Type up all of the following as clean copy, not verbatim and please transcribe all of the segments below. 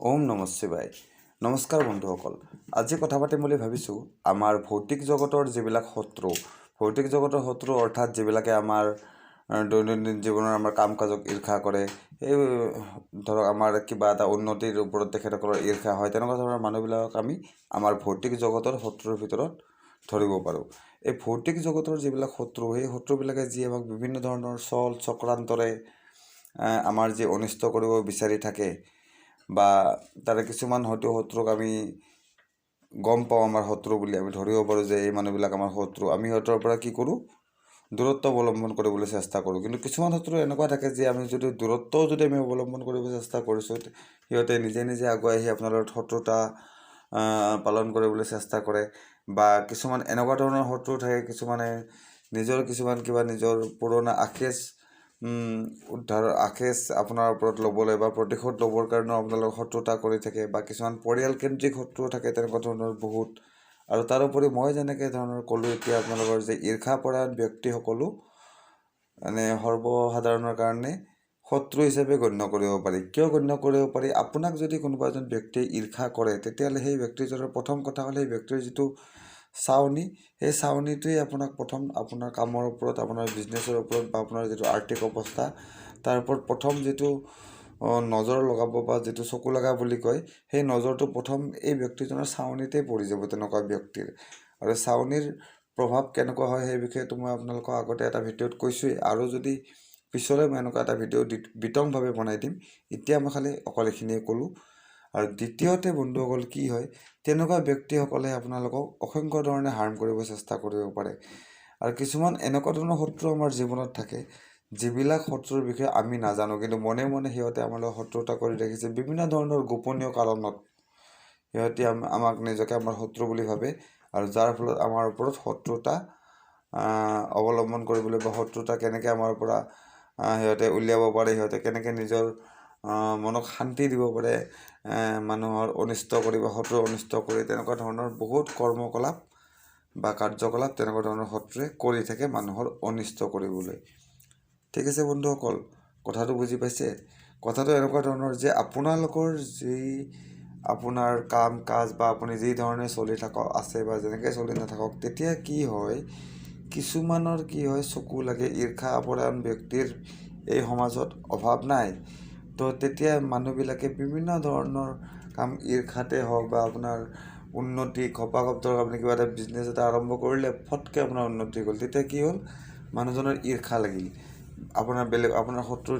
ওম নমঃ শিৱায়। নমস্কাৰ বন্ধুসকল, আজি কথা পাতিম বুলি ভাবিছোঁ আমাৰ ভৌতিক জগতৰ যিবিলাক শত্ৰু অৰ্থাৎ যিবিলাকে আমাৰ দৈনন্দিন জীৱনৰ আমাৰ কাম কাজক ঈৰ্ষা কৰে, এই ধৰক আমাৰ কিবা এটা উন্নতিৰ ওপৰত তেখেতসকলৰ ঈৰ্ষা হয়, তেনেকুৱা ধৰণৰ মানুহবিলাকক আমি আমাৰ ভৌতিক জগতৰ শত্ৰুৰ ভিতৰত ধৰিব পাৰোঁ। এই ভৌতিক জগতৰ যিবিলাক শত্ৰু, সেই শত্ৰুবিলাকে যি আমাক বিভিন্ন ধৰণৰ চক্ৰান্তৰে আমাৰ যি অনিষ্ট কৰিব বিচাৰি থাকে, বা তাৰে কিছুমান হয়তো শত্ৰুক আমি গম পাওঁ আমাৰ শত্ৰু বুলি, আমি ধৰিব পাৰোঁ যে এই মানুহবিলাক আমাৰ শত্ৰু। আমি সিহঁতৰ পৰা কি কৰোঁ, দূৰত্ব অৱলম্বন কৰিবলৈ চেষ্টা কৰোঁ। কিন্তু কিছুমান শত্ৰু এনেকুৱা থাকে যে আমি যদি দূৰত্বও যদি আমি অৱলম্বন কৰিব চেষ্টা কৰিছোঁ, সিহঁতে নিজে নিজে আগুৱাই আহি আপোনাৰ লগত শত্ৰুতা পালন কৰিবলৈ চেষ্টা কৰে। বা কিছুমান এনেকুৱা ধৰণৰ শত্ৰু থাকে, কিছুমানে নিজৰ পুৰণা আখেজ আপোনাৰ ওপৰত ল'বলৈ বা প্ৰতিশোধ ল'বৰ কাৰণেও আপোনালোকৰ শত্ৰুতা কৰি থাকে, বা কিছুমান পৰিয়ালকেন্দ্ৰিক শত্ৰু থাকে তেনেকুৱা ধৰণৰ বহুত। আৰু তাৰোপৰি মই যেনেকৈ ধৰণৰ ক'লোঁ এতিয়া আপোনালোকৰ যে ঈৰ্ষাপৰায়ণ ব্যক্তিসকলো মানে সৰ্বসাধাৰণৰ কাৰণে শত্ৰু হিচাপে গণ্য কৰিব পাৰি। কিয় গণ্য কৰিব পাৰি? আপোনাক যদি কোনোবা এজন ব্যক্তিয়ে ঈৰ্ষা কৰে, তেতিয়াহ'লে সেই ব্যক্তিজনৰ প্ৰথম কথা হ'ল সেই ব্যক্তিৰ যিটো চাৱনি, সেই চাৱনিটোৱে আপোনাক প্ৰথম আপোনাৰ কামৰ ওপৰত, আপোনাৰ বিজনেছৰ ওপৰত বা আপোনাৰ যিটো আৰ্থিক অৱস্থা তাৰ ওপৰত প্ৰথম যিটো নজৰ লগাব বা যিটো চকু লগা বুলি কয়, সেই নজৰটো প্ৰথম এই ব্যক্তিজনৰ চাৱনিতেই পৰি যাব তেনেকুৱা ব্যক্তিৰ। আৰু চাৱনিৰ প্ৰভাৱ কেনেকুৱা হয় সেই বিষয়েতো মই আপোনালোকক আগতে এটা ভিডিঅ'ত কৈছোঁৱেই, আৰু যদি পিছলৈ মই এনেকুৱা এটা ভিডিঅ' বিতংভাৱে বনাই দিম। এতিয়া মই খালি অকল এইখিনিয়ে ক'লোঁ। আৰু দ্বিতীয়তে বন্ধুসকল কি হয়, তেনেকুৱা ব্যক্তিসকলে আপোনালোকক অসংখ্য ধৰণে হাৰ্ম কৰিব চেষ্টা কৰিব পাৰে। আৰু কিছুমান এনেকুৱা ধৰণৰ শত্ৰু আমাৰ জীৱনত থাকে, যিবিলাক শত্ৰুৰ বিষয়ে আমি নাজানো, কিন্তু মনে মনে সিহঁতে আমাৰ লগত শত্ৰুতা কৰি ৰাখিছে বিভিন্ন ধৰণৰ গোপনীয় কাৰণত। সিহঁতে আমাক নিজকে আমাৰ শত্ৰু বুলি ভাবে, আৰু যাৰ ফলত আমাৰ ওপৰত শত্ৰুতা অৱলম্বন কৰিবলৈ বা শত্ৰুতা কেনেকৈ আমাৰ পৰা সিহঁতে উলিয়াব পাৰে, সিহঁতে কেনেকৈ নিজৰ মনক শান্তি দিব পাৰে, মানুহৰ অনিষ্ট কৰি বা শত্ৰু অনিষ্ট কৰি, তেনেকুৱা ধৰণৰ বহুত কৰ্মকলাপ বা কাৰ্যকলাপ তেনেকুৱা ধৰণৰ শত্ৰুৱে কৰি থাকে মানুহৰ অনিষ্ট কৰিবলৈ। ঠিক আছে বন্ধুসকল, কথাটো বুজি পাইছে? কথাটো এনেকুৱা ধৰণৰ যে আপোনালোকৰ যি আপোনাৰ কাম কাজ বা আপুনি যি ধৰণে চলি আছে বা যেনেকৈ চলি নাথাকক, তেতিয়া কি হয়, কিছুমানৰ কি হয়, চকু লাগে। ঈৰ্ষাপৰায়ণ ব্যক্তিৰ এই সমাজত অভাৱ নাই। তো তেতিয়া মানুহবিলাকে বিভিন্ন ধৰণৰ কাম ঈৰ্ষাতে হওক বা আপোনাৰ উন্নতি ঘপাঘপ, ধৰক আপুনি কিবা এটা বিজনেছ এটা আৰম্ভ কৰিলে, ফটকৈ আপোনাৰ উন্নতি হ'ল, তেতিয়া কি হ'ল, মানুহজনৰ ঈৰ্ষা লাগিল, আপোনাৰ শত্ৰুৰ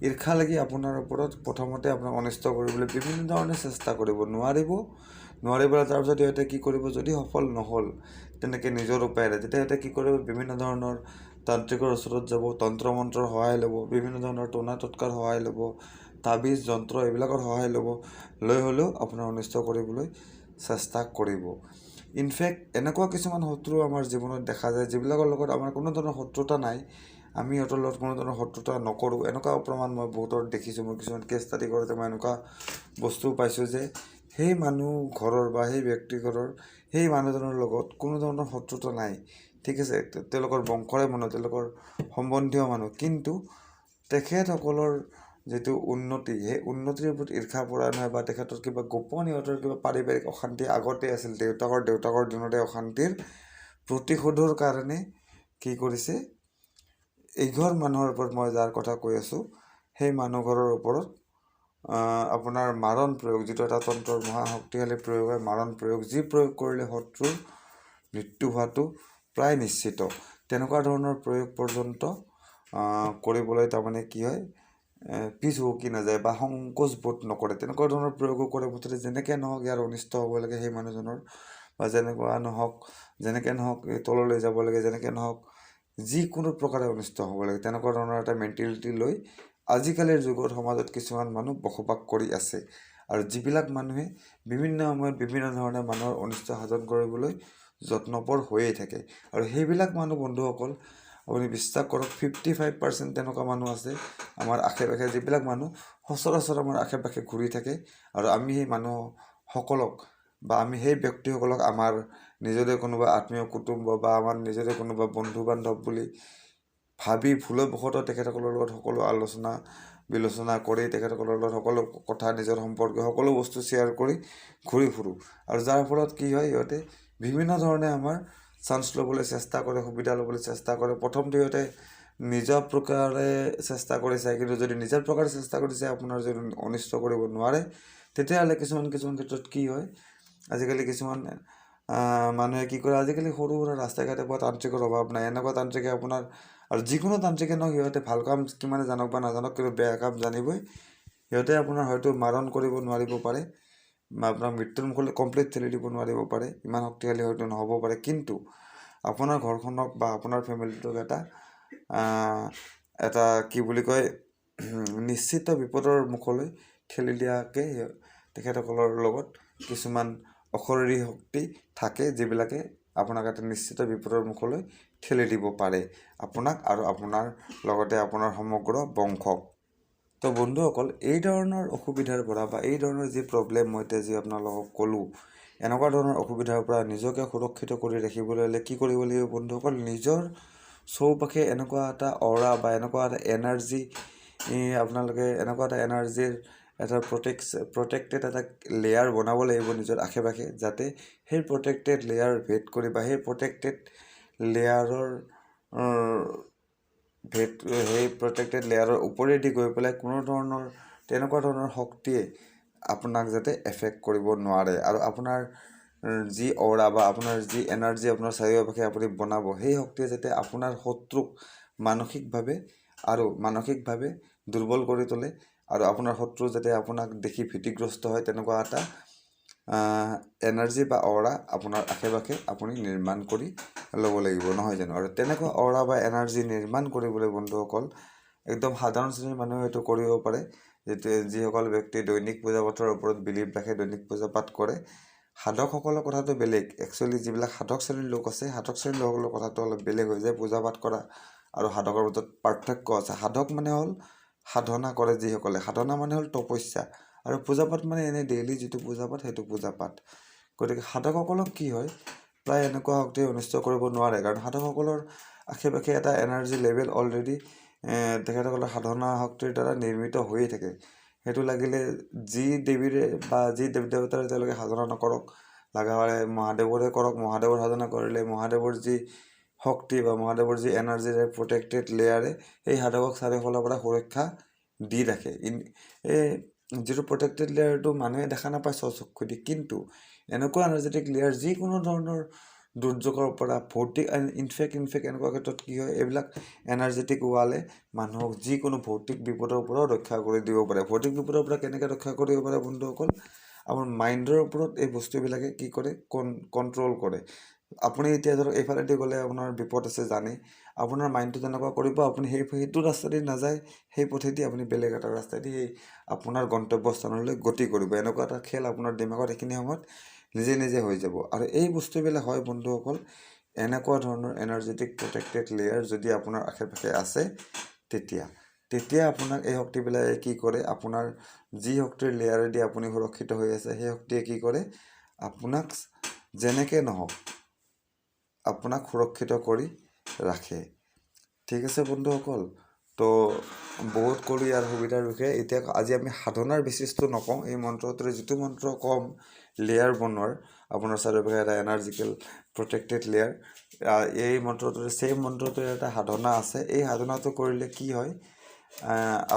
ঈৰ্ষা লাগি আপোনাৰ ওপৰত প্ৰথমতে আপোনাক অনিষ্ট কৰিবলৈ বিভিন্ন ধৰণে চেষ্টা কৰিব। নোৱাৰিবলৈ তাৰপিছত সিহঁতে কি কৰিব, যদি সফল নহ'ল তেনেকৈ নিজৰ উপায়েৰে, তেতিয়া সিহঁতে কি কৰিব, বিভিন্ন ধৰণৰ তান্ত্ৰিকৰ ওচৰত যাব, তন্ত্ৰ মন্ত্ৰৰ সহায় ল'ব, বিভিন্ন ধৰণৰ টনা টটকাৰ সহায় ল'ব, তাবিজ যন্ত্ৰ এইবিলাকৰ সহায় লৈ হ'লেও আপোনাৰ অনিষ্ট কৰিবলৈ চেষ্টা কৰিব। ইনফেক্ট এনেকুৱা কিছুমান শত্ৰু আমাৰ জীৱনত দেখা যায়, যিবিলাকৰ লগত আমাৰ কোনো ধৰণৰ শত্ৰুতা নাই, আমি সিহঁতৰ লগত কোনো ধৰণৰ শত্ৰুতা নকৰোঁ। এনেকুৱা প্ৰমাণ মই বহুতৰ দেখিছোঁ। মই কিছুমান কেছ ষ্টাডি কৰোঁতে মই এনেকুৱা বস্তু পাইছোঁ যে সেই মানুহ ঘৰৰ বা সেই ব্যক্তি ঘৰৰ সেই মানুহজনৰ লগত কোনো ধৰণৰ শত্ৰুতা নাই। ঠিক আছে, তেওঁলোকৰ বংশৰে মানুহ, তেওঁলোকৰ সম্বন্ধীয় মানুহ, কিন্তু তেখেতসকলৰ যিটো উন্নতি, সেই উন্নতিৰ ওপৰত ঈৰ্ষাপৰায়ণ হয়, বা তেখেতৰ কিবা গোপন সিহঁতৰ কিবা পাৰিবাৰিক অশান্তি আগতে আছিল, দেউতাকৰ দিনতে অশান্তিৰ প্ৰতিশোধৰ কাৰণে কি কৰিছে, এইঘৰ মানুহৰ ওপৰত, মই যাৰ কথা কৈ আছোঁ, সেই মানুহঘৰৰ ওপৰত আপোনাৰ মাৰণ প্ৰয়োগ, যিটো এটা তন্ত্ৰৰ মহা শক্তিশালী প্ৰয়োগ হয়, মাৰণ প্ৰয়োগ, যি প্ৰয়োগ কৰিলে শত্ৰুৰ মৃত্যু হোৱাটো প্ৰায় নিশ্চিত, তেনেকুৱা ধৰণৰ প্ৰয়োগ পৰ্যন্ত কৰিবলৈ তাৰমানে কি হয়, পিছ হুকি নাযায় বা সংকোচ বোধ নকৰে, তেনেকুৱা ধৰণৰ প্ৰয়োগো কৰে। মুঠতে যেনেকৈ নহওক ইয়াৰ অনিষ্ট হ'ব লাগে সেই মানুহজনৰ, বা যেনেকৈ নহওক এই তললৈ যাব লাগে, যেনেকৈ নহওক যিকোনো প্ৰকাৰে অনিষ্ট হ'ব লাগে, তেনেকুৱা ধৰণৰ এটা মেণ্টেলিটি লৈ আজিকালিৰ যুগত সমাজত কিছুমান মানুহ বসবাস কৰি আছে। আৰু যিবিলাক মানুহে বিভিন্ন সময়ত বিভিন্ন ধৰণে মানুহৰ অনিষ্ট সাধন কৰিবলৈ যত্নপৰ হৈয়ে থাকে। আৰু সেইবিলাক মানুহ বন্ধুসকল, আপুনি বিশ্বাস কৰক, 55% তেনেকুৱা মানুহ আছে আমাৰ আশে পাশে, যিবিলাক মানুহ সচৰাচৰ আমাৰ আশে পাশে ঘূৰি থাকে। আৰু আমি সেই মানুহসকলক বা আমি সেই ব্যক্তিসকলক আমাৰ নিজৰে কোনোবা আত্মীয় কুটুম্ব বা আমাৰ নিজৰে কোনোবা বন্ধু বান্ধৱ বুলি ভাবি ভুলবশতঃ তেখেতসকলৰ লগত সকলো আলোচনা বিলোচনা কৰি তেখেতসকলৰ লগত সকলো কথা নিজৰ সম্পৰ্কে সকলো বস্তু শ্বেয়াৰ কৰি ঘূৰি ফুৰোঁ আৰু যাৰ ফলত কি হয় সিহঁতে বিভিন্ন ধৰণে আমাৰ চান্স ল'বলৈ চেষ্টা কৰে সুবিধা ল'বলৈ চেষ্টা কৰে প্ৰথমতে সিহঁতে নিজৰ প্ৰকাৰে চেষ্টা কৰি চায় কিন্তু যদি নিজৰ প্ৰকাৰে চেষ্টা কৰি চায় আপোনাৰ যদি অনিষ্ট কৰিব নোৱাৰে তেতিয়াহ'লে কিছুমান ক্ষেত্ৰত কি হয় আজিকালি কিছুমান মানুহে কি কৰে আজিকালি সৰু সুৰা ৰাস্তা ঘাটে পোৱা তান্ত্ৰিকৰ অভাৱ নাই এনেকুৱা তান্ত্ৰিকে আপোনাৰ আৰু যিকোনো তান্ত্ৰিকে নহওক সিহঁতে ভাল কাম কিমানে জানক বা নাজানক কিন্তু বেয়া কাম জানিবই সিহঁতে আপোনাৰ হয়তো মাৰণ কৰিব নোৱাৰিব পাৰে বা আপোনাৰ মৃত্যুৰ মুখলৈ কমপ্লিট ঠেলি দিব নোৱাৰিব পাৰে ইমান শক্তিশালী হয়তো নহ'ব পাৰে কিন্তু আপোনাৰ ঘৰখনক বা আপোনাৰ ফেমিলিটোক এটা কি বুলি কয় নিশ্চিত বিপদৰ মুখলৈ ঠেলি দিয়াকৈ তেখেতসকলৰ লগত কিছুমান অশৰীৰী শক্তি থাকে যিবিলাকে আপোনাক এটা নিশ্চিত বিপদৰ মুখলৈ ঠেলি দিব পাৰে আপোনাক আৰু আপোনাৰ লগতে আপোনাৰ সমগ্ৰ বংশক তো বন্ধুসকল এই ধৰণৰ অসুবিধাৰ পৰা বা এই ধৰণৰ যি প্ৰব্লেম মই এতিয়া যি আপোনালোকক ক'লোঁ এনেকুৱা ধৰণৰ অসুবিধাৰ পৰা নিজকে সুৰক্ষিত কৰি ৰাখিবলৈ হ'লে কি কৰিব লাগিব বন্ধুসকল নিজৰ চৌপাশে এনেকুৱা এটা অৰা বা এনেকুৱা এটা এনাৰ্জি আপোনালোকে এনেকুৱা এটা এনাৰ্জিৰ এটা প্ৰটেক্টেড এটা লেয়াৰ বনাব লাগিব নিজৰ আশে পাশে যাতে সেই প্ৰটেক্টেড লেয়াৰ ভেদ কৰি বা সেই প্ৰটেক্টেড লেয়াৰৰ সেই প্ৰটেক্টেড লেয়াৰৰ ওপৰেদি গৈ পেলাই কোনো ধৰণৰ তেনেকুৱা ধৰণৰ শক্তিয়ে আপোনাক যাতে এফেক্ট কৰিব নোৱাৰে আৰু আপোনাৰ যি অৰা বা আপোনাৰ যি এনাৰ্জি আপোনাৰ চাৰিওপাশে আপুনি বনাব সেই শক্তিয়ে যাতে আপোনাৰ শত্ৰুক মানসিকভাৱে দুৰ্বল কৰি তোলে আৰু আপোনাৰ শত্ৰু যাতে আপোনাক দেখি ভীতিগ্ৰস্ত হয় তেনেকুৱা এটা এনাৰ্জি বা অৰা আপোনাৰ আশে পাশে আপুনি নিৰ্মাণ কৰি ল'ব লাগিব নহয় জানো আৰু তেনেকুৱা অৰা বা এনাৰ্জি নিৰ্মাণ কৰিবলৈ বন্ধুসকল একদম সাধাৰণ শ্ৰেণীৰ মানুহে এইটো কৰিব পাৰে যিসকল ব্যক্তি দৈনিক পূজা পাঠৰ ওপৰত বিলিভ ৰাখে দৈনিক পূজা পাঠ কৰে সাধকসকলৰ কথাটো বেলেগ একচুৱেলি যিবিলাক সাধক শ্ৰেণীৰ লোক আছে সাধক শ্ৰেণীৰ লোকসকলৰ কথাটো অলপ বেলেগ হৈ যায় পূজা পাঠ কৰা আৰু সাধকৰ মাজত পাৰ্থক্য আছে সাধক মানে হ'ল সাধনা কৰে যিসকলে সাধনা মানে হ'ল তপস্যা আৰু পূজা পাঠ মানে এনেই ডেইলি যিটো পূজা পাঠ সেইটো পূজা পাঠ গতিকে সাধকসকলক কি হয় প্ৰায় এনেকুৱা শক্তিয়ে অনিষ্ট কৰিব নোৱাৰে কাৰণ সাধকসকলৰ আশে পাশে এটা এনাৰ্জি লেভেল অলৰেডি তেখেতসকলৰ সাধনা শক্তিৰ দ্বাৰা নিৰ্মিত হৈয়ে থাকে সেইটো লাগিলে যি দেৱীৰে বা যি দেৱ দেৱতাৰে তেওঁলোকে সাধনা নকৰক লগা হ'লে মহাদেৱৰে কৰক মহাদেৱৰ সাধনা কৰিলে মহাদেৱৰ যি শক্তি বা মহাদেৱৰ যি এনাৰ্জিৰে প্ৰটেক্টেড লেয়াৰে সেই সাধকক চাৰিওফালৰ পৰা সুৰক্ষা দি ৰাখে এই যিটো প্ৰটেক্টেড লেয়াৰটো মানুহে দেখা নাপায় স্বচক্ষুদি কিন্তু এনেকুৱা এনাৰ্জেটিক লেয়াৰ যিকোনো ধৰণৰ দুৰ্যোগৰ পৰা ভৌতিক ইনফেক্ট এনেকুৱা ক্ষেত্ৰত কি হয় এইবিলাক এনাৰ্জেটিক ৱালে মানুহক যিকোনো ভৌতিক বিপদৰ পৰাও ৰক্ষা কৰি দিব পাৰে ভৌতিক বিপদৰ পৰা কেনেকৈ ৰক্ষা কৰিব পাৰে বন্ধুসকল আমাৰ মাইণ্ডৰ ওপৰত এই বস্তুবিলাকে কি কৰে কণ্ট্ৰল কৰে আপুনি এতিয়া ধৰক এইফালেদি গ'লে আপোনাৰ বিপদ আছে জানে আপোনাৰ মাইণ্ডটো তেনেকুৱা কৰিব আপুনি সেইটো ৰাস্তাদি নাযায় সেই পথেদি আপুনি বেলেগ এটা ৰাস্তাদি সেই আপোনাৰ গন্তব্যস্থানলৈ গতি কৰিব এনেকুৱা এটা খেল আপোনাৰ দিমাগত এইখিনি সময়ত নিজে নিজে হৈ যাব আৰু এই বস্তুবিলাক হয় বন্ধুসকল এনেকুৱা ধৰণৰ এনাৰ্জেটিক প্ৰটেক্টেড লেয়াৰ যদি আপোনাৰ আশে পাশে আছে তেতিয়া আপোনাক এই শক্তিবিলাকে কি কৰে আপোনাৰ যি শক্তিৰ লেয়াৰেদি আপুনি সুৰক্ষিত হৈ আছে সেই শক্তিয়ে কি কৰে আপোনাক যেনেকৈ নহওক আপোনাক সুৰক্ষিত কৰি ৰাখে ঠিক আছে বন্ধুসকল তো বহুত ক'লোঁ ইয়াৰ সুবিধাৰ বিষয়ে এতিয়া আজি আমি সাধনাৰ বিশিষ্টটো নকওঁ এই মন্ত্ৰটোৰে যিটো মন্ত্ৰ কম লেয়াৰ বনোৱাৰ আপোনাৰ চাৰিওপাশে এটা এনাৰ্জিকেল প্ৰটেক্টেড লেয়াৰ এই মন্ত্ৰটোৰে ছেইম মন্ত্ৰটোৰে এটা সাধনা আছে এই সাধনাটো কৰিলে কি হয়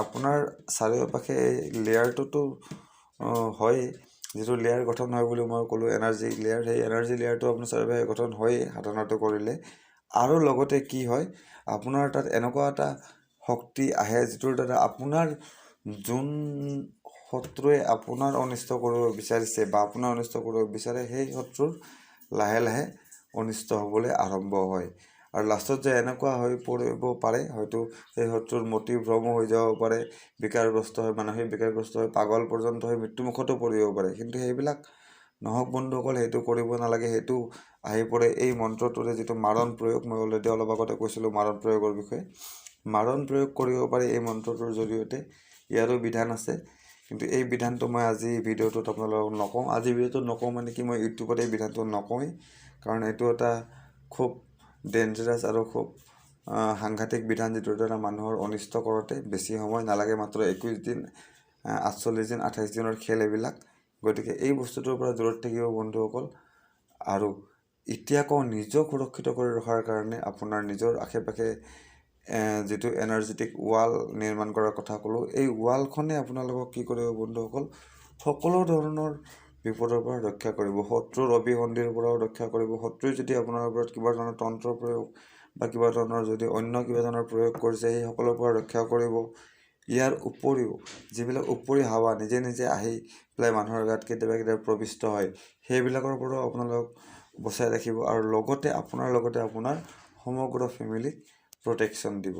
আপোনাৰ চাৰিওপাশে এই লেয়াৰটোতো হয় যিটো লেয়াৰ গঠন হয় বুলি মই ক'লোঁ এনাৰ্জি লেয়াৰ সেই এনাৰ্জি লেয়াৰটো আপোনাৰ চাৰিওপাশে গঠন হয়েই সাধনাটো কৰিলে আৰু লগতে কি হয় আপোনাৰ তাত এনেকুৱা এটা শক্তি আহে যিটোৰ দ্বাৰা আপোনাৰ যোন শত্ৰুৱে আপোনাৰ অনিষ্ট কৰিব বিচাৰিছে বা আপোনাৰ অনিষ্ট কৰিব বিচাৰে সেই শত্ৰুৰ লাহে লাহে অনিষ্ট হ'বলৈ আৰম্ভ হয় আৰু লাষ্টত যে এনেকুৱা হৈ পৰিব পাৰে হয়তো সেই শত্ৰুৰ মতি ভ্ৰম হৈ যাব পাৰে বিকাৰগ্ৰস্ত হৈ মানসিক বিকাৰগ্ৰস্ত হৈ পাগল পৰ্যন্ত হৈ মৃত্যুমুখতো পৰিব পাৰে কিন্তু সেইবিলাক নহওক বন্ধুসকল সেইটো কৰিব নালাগে সেইটো আহি পৰে এই মন্ত্ৰটোৰে যিটো মাৰণ প্ৰয়োগ মই অলৰেডি অলপ আগতে কৈছিলোঁ মাৰণ প্ৰয়োগৰ বিষয়ে মাৰণ প্ৰয়োগ কৰিব পাৰি এই মন্ত্ৰটোৰ জৰিয়তে ইয়াৰো বিধান আছে কিন্তু এই বিধানটো মই আজি ভিডিঅ'টোত আপোনালোকক নকওঁ আজি ভিডিঅ'টোত নকওঁ মানে কি মই ইউটিউবত এই বিধানটো নকওঁৱেই কাৰণ এইটো এটা খুব ডেঞ্জাৰাছ আৰু খুব সাংঘাতিক বিধান যিটোৰ দ্বাৰা মানুহৰ অনিষ্ট কৰোঁতে বেছি সময় নালাগে, মাত্ৰ 21 দিন 48 দিন 28 দিনৰ খেল এইবিলাক। গতিকে এই বস্তুটোৰ পৰা দূৰত থাকিব বন্ধুসকল। আৰু এতিয়া কওঁ, নিজক সুৰক্ষিত কৰি ৰখাৰ কাৰণে আপোনাৰ নিজৰ আশে পাশে যিটো এনাৰ্জেটিক ৱাল নিৰ্মাণ কৰাৰ কথা ক'লোঁ, এই ৱালখনে আপোনালোকক কি কৰিব বন্ধুসকল, সকলো ধৰণৰ বিপদৰ পৰা ৰক্ষা কৰিব। শত্ৰুৰ অভিসন্ধিৰ পৰাও ৰক্ষা কৰিব। শত্ৰুৱে যদি আপোনাৰ ওপৰত কিবা ধৰণৰ তন্ত্ৰ প্ৰয়োগ বা কিবা ধৰণৰ যদি অন্য কিবা ধৰণৰ প্ৰয়োগ কৰিছে, সেই সকলোৰ পৰা ৰক্ষা কৰিব। ইয়াৰ উপৰিও যিবিলাক উপৰি হাৱা নিজে নিজে আহি পেলাই মানুহৰ গাত কেতিয়াবা কেতিয়াবা প্ৰবিষ্ট হয়, সেইবিলাকৰ পৰাও আপোনালোক বচাই ৰাখিব। আৰু লগতে আপোনাৰ সমগ্ৰ ফেমিলিক প্ৰটেকশ্যন দিব।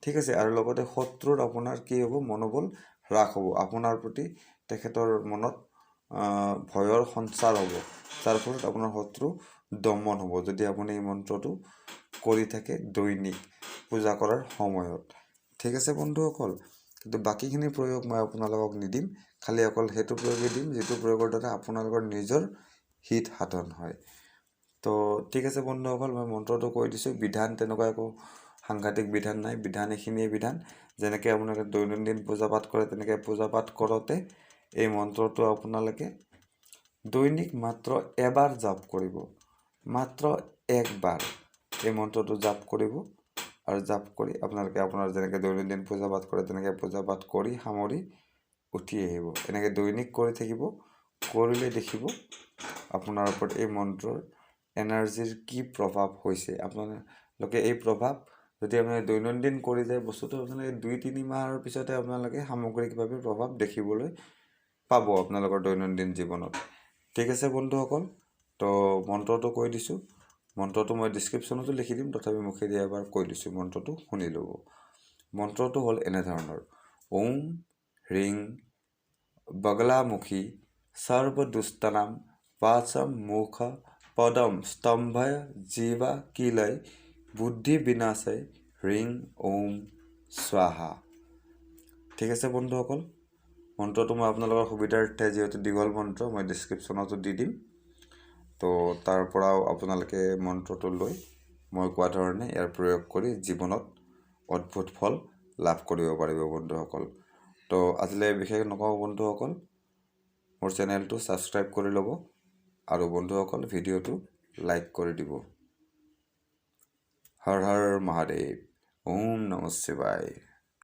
ঠিক আছে। আৰু লগতে শত্ৰুৰ আপোনাৰ কি হ'ব, মনোবল হ্ৰাস হ'ব। আপোনাৰ প্ৰতি তেখেতৰ মনত ভয়ৰ সঞ্চাৰ হ'ব, যাৰ ফলত আপোনাৰ শত্ৰু দমন হ'ব, যদি আপুনি এই মন্ত্ৰটো কৰি থাকে দৈনিক পূজা কৰাৰ সময়ত। ঠিক আছে বন্ধুসকল। কিন্তু বাকীখিনি প্ৰয়োগ মই আপোনালোকক নিদিম, খালি অকল সেইটো প্ৰয়োগেই দিম যিটো প্ৰয়োগৰ দ্বাৰা আপোনালোকৰ নিজৰ হিত সাধন হয়। তো ঠিক আছে বন্ধুসকল, মই মন্ত্ৰটো কৈ দিছোঁ। বিধান তেনেকুৱা একো সাংঘাতিক বিধান নাই। বিধান এইখিনিয়ে বিধান। যেনেকৈ আপোনালোকে দৈনন্দিন পূজা পাঠ কৰে, তেনেকৈ পূজা পাঠ কৰোঁতে এই মন্ত্ৰটো আপোনালোকে দৈনিক মাত্ৰ এবাৰ জাপ কৰিব, মাত্ৰ একবাৰ এই মন্ত্ৰটো জাপ কৰিব। আৰু জাপ কৰি আপোনালোকে আপোনাৰ যেনেকৈ দৈনন্দিন পূজা পাঠ কৰে তেনেকৈ পূজা পাঠ কৰি সামৰি উঠি আহিব। এনেকৈ দৈনিক কৰি থাকিব। কৰিলে দেখিব আপোনাৰ ওপৰত এই মন্ত্ৰৰ এনাৰ্জিৰ কি প্ৰভাৱ হৈছে। আপোনালোকে এই প্ৰভাৱ যদি আপোনালোকে দৈনন্দিন কৰি যায়, বস্তুটো আপোনালোকে 2-3 মাহৰ পিছতে আপোনালোকে সামগ্ৰিকভাৱে প্ৰভাৱ দেখিবলৈ পাব আপোনালোকৰ দৈনন্দিন জীৱনত। ঠিক আছে বন্ধুসকল। তো মন্ত্ৰটো কৈ দিছোঁ। মন্ত্ৰটো মই ডিছক্ৰিপশ্যনতো লিখি দিম, তথাপি মুখেদি এবাৰ কৈ দিছোঁ, মন্ত্ৰটো শুনি ল'ব। মন্ত্ৰটো হ'ল এনেধৰণৰ: ওম হ্ৰিং বগলামুখী সৰ্বদুষ্টানাম বাচম মুখ পদম স্তম্ভয় জীৱা কিলয় বুদ্ধি বিনাশয় হ্ৰিং ওম স্বাহা। ঠিক আছে বন্ধুসকল। মন্ত্ৰটো মই আপোনালোকৰ সুবিধাৰ্থে, যিহেতু দীঘল মন্ত্ৰ, মই ডিছক্ৰিপশ্যনতো দি দিম। তো তাৰ পৰাও আপোনালোকে মন্ত্ৰটো লৈ মই কোৱা ধৰণে ইয়াৰ প্ৰয়োগ কৰি জীৱনত অদ্ভুত ফল লাভ কৰিব পাৰিব বন্ধুসকল। তো আজিলৈ বিশেষ নকওঁ বন্ধুসকল, মোৰ চেনেলটো ছাবস্ক্ৰাইব কৰি ল'ব আৰু বন্ধুসকল ভিডিঅ'টো লাইক কৰি দিব। হৰ হৰ মহাদেৱ। ওম নমঃ শিৱায়।